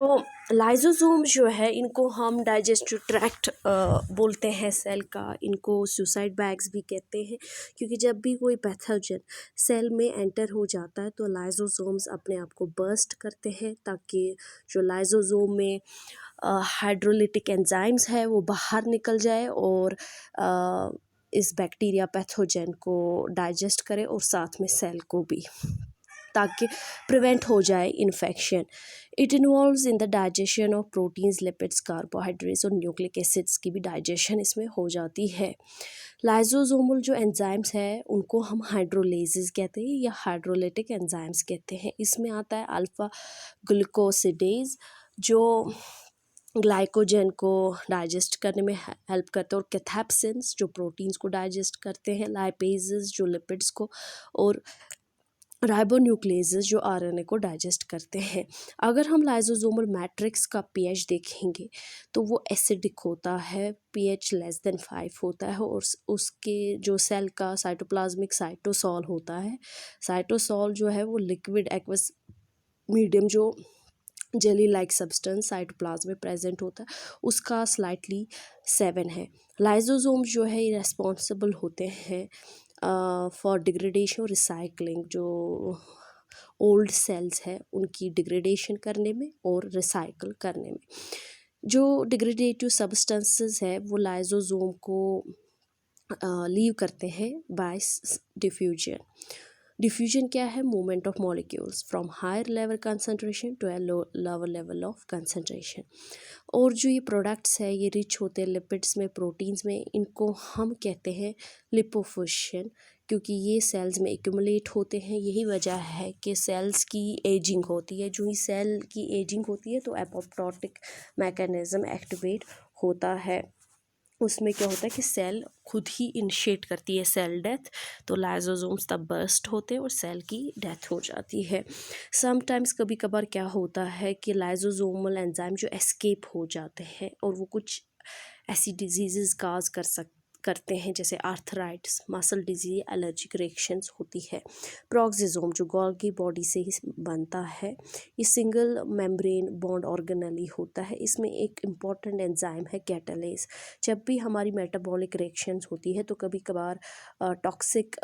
तो लाइजोसोम जो है इनको हम डाइजेस्टिव ट्रैक्ट बोलते हैं सेल का, इनको सुसाइड बैग्स भी कहते हैं, क्योंकि जब भी कोई पैथोजन सेल में एंटर हो जाता है तो लाइजोसोम्स अपने आप को बर्स्ट करते हैं ताकि जो लाइजोसोम में हाइड्रोलिटिक एंजाइम्स है वो बाहर निकल जाए और इस बैक्टीरिया पैथोजन को डाइजेस्ट करे और साथ में सेल को भी, ताकि प्रिवेंट हो जाए infection. It involves in the digestion of proteins, lipids, carbohydrates और न्यूक्लिक एसिड्स की भी डाइजेशन इसमें हो जाती है। लाइजोसोमल जो एंजाइम्स है उनको हम हाइड्रोलेजेस कहते हैं या हाइड्रोलिटिक एंजाइम्स कहते हैं। इसमें आता है अल्फ़ा ग्लूकोसिडेज जो ग्लाइकोजन को डाइजेस्ट करने में हेल्प करते हैं, और कैथेप्सिन्स जो प्रोटीन्स को डाइजेस्ट करते हैं, लाइपेजेस जो लिपिड्स को, और राइबोन्यूक्लियेजेस जो आरएनए को डाइजेस्ट करते हैं। अगर हम लाइजोसोमल मैट्रिक्स का पीएच देखेंगे तो वो एसिडिक होता है, पीएच लेस देन 5 होता है, और उसके जो सेल का साइटोप्लाज्मिक साइटोसॉल होता है, साइटोसॉल जो है वो लिक्विड एक्वस मीडियम जो जेली लाइक सब्सटेंस साइटोप्लाज्म में प्रेजेंट होता है उसका स्लाइटली 7 है। लाइजोसोम जो है ये रेस्पॉन्सिबल होते हैं फॉर डिग्रेडेशन रिसाइकलिंग, जो ओल्ड सेल्स है उनकी डिग्रेडेशन करने में और रिसाइकल करने में। जो डिग्रेडेटिव सब्सटेंसेस है वो लाइजोसोम को लीव करते हैं बाय डिफ्यूजन। डिफ्यूजन क्या है? Movement of molecules from higher level concentration to a lower level of concentration. और जो ये प्रोडक्ट्स है ये रिच होते हैं लिपिड्स में, प्रोटीन्स में, इनको हम कहते हैं लिपोफिशन, क्योंकि ये सेल्स में एक्यूमुलेट होते हैं। यही वजह है कि सेल्स की एजिंग होती है। जो ही सेल की एजिंग होती है तो एपोप्टोटिक मैकेनिज्म एक्टिवेट होता है। उसमें क्या होता है कि सेल खुद ही इनिशिएट करती है सेल डेथ, तो लाइजोसोम्स तब बर्स्ट होते हैं और सेल की डेथ हो जाती है। समटाइम्स कभी कभार क्या होता है कि लाइजोसोमल एंजाइम जो एस्केप हो जाते हैं और वो कुछ ऐसी डिजीज़ काज करते हैं जैसे arthritis, muscle disease, allergic reactions होती है। प्रोक्सिसोम जो गोल्गी बॉडी से ही बनता है, ये सिंगल मेम्ब्रेन बॉन्ड ऑर्गेनेली होता है। इसमें एक इम्पॉर्टेंट एंजाइम है कैटालेज। जब भी हमारी मेटाबॉलिक रिएक्शंस होती है तो कभी कभार टॉक्सिक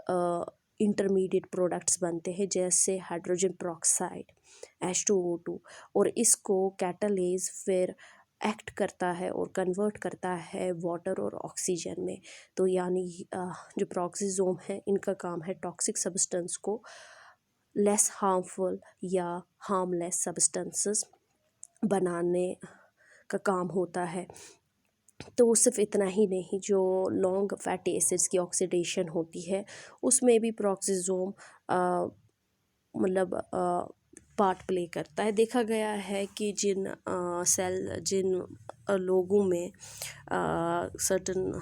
इंटरमीडिएट प्रोडक्ट्स बनते हैं जैसे हाइड्रोजन पेरोक्साइड H2O2, और इसको कैटालेज फिर एक्ट करता है और कन्वर्ट करता है वाटर और ऑक्सीजन में। तो यानी जो प्रोक्सिसोम है इनका काम है टॉक्सिक सब्सटेंस को लेस हार्मफुल या हार्मलेस सब्सटेंसेस बनाने का काम होता है। तो सिर्फ इतना ही नहीं, जो लॉन्ग फैटी एसिड्स की ऑक्सीडेशन होती है उसमें भी प्रोक्सिसोम मतलब पार्ट प्ले करता है। देखा गया है कि जिन लोगों में सर्टन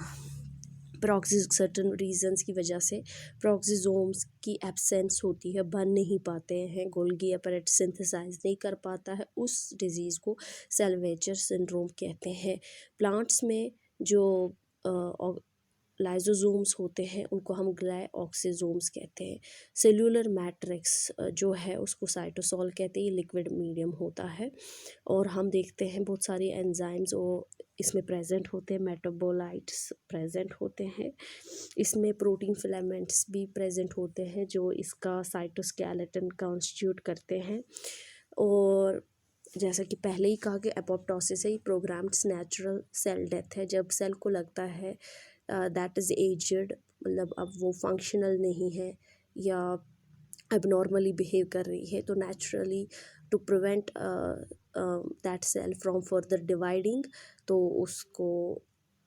रीजंस की वजह से प्रोक्सिसोम्स की एब्सेंस होती है, बन नहीं पाते हैं, गोल्गी अपैरेटस सिंथेसाइज नहीं कर पाता है, उस डिज़ीज़ को सेल्वेजर सिंड्रोम कहते हैं। प्लांट्स में जो लाइजोसोम्स होते हैं उनको हम ग्लाइऑक्सिसोम्स कहते हैं। सेल्यूलर मैट्रिक्स जो है उसको साइटोसॉल कहते हैं, ये लिक्विड मीडियम होता है। और हम देखते हैं बहुत सारी एंजाइम्स वो इसमें प्रेजेंट होते हैं, मेटाबोलाइट्स प्रेजेंट होते हैं, इसमें प्रोटीन फिलामेंट्स भी प्रेजेंट होते हैं जो इसका साइटोस्केलेटन कॉन्स्टिट्यूट करते हैं। और जैसा कि पहले ही कहा कि एपोप्टोसिस है, प्रोग्राम्ड नेचुरल सेल डेथ है। जब सेल को लगता है दैट इज़ एजड, मतलब अब वो फंक्शनल नहीं है या एबनॉर्मली बिहेव कर रही है, तो naturally to prevent that cell from further dividing, तो उसको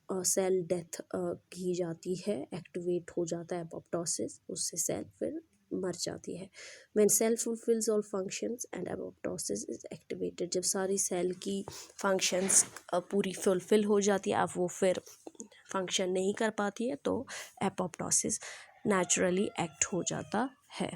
सेल डेथ की जाती है, एक्टिवेट हो जाता है एपोप्टोसिस, उससे सेल फिर मर जाती है। When cell fulfils all functions and apoptosis is activated, जब सारी सेल की फंक्शंस पूरी फुलफिल हो जाती है, अब वो फिर फंक्शन नहीं कर पाती है, तो एपोप्टोसिस नेचुरली एक्ट हो जाता है।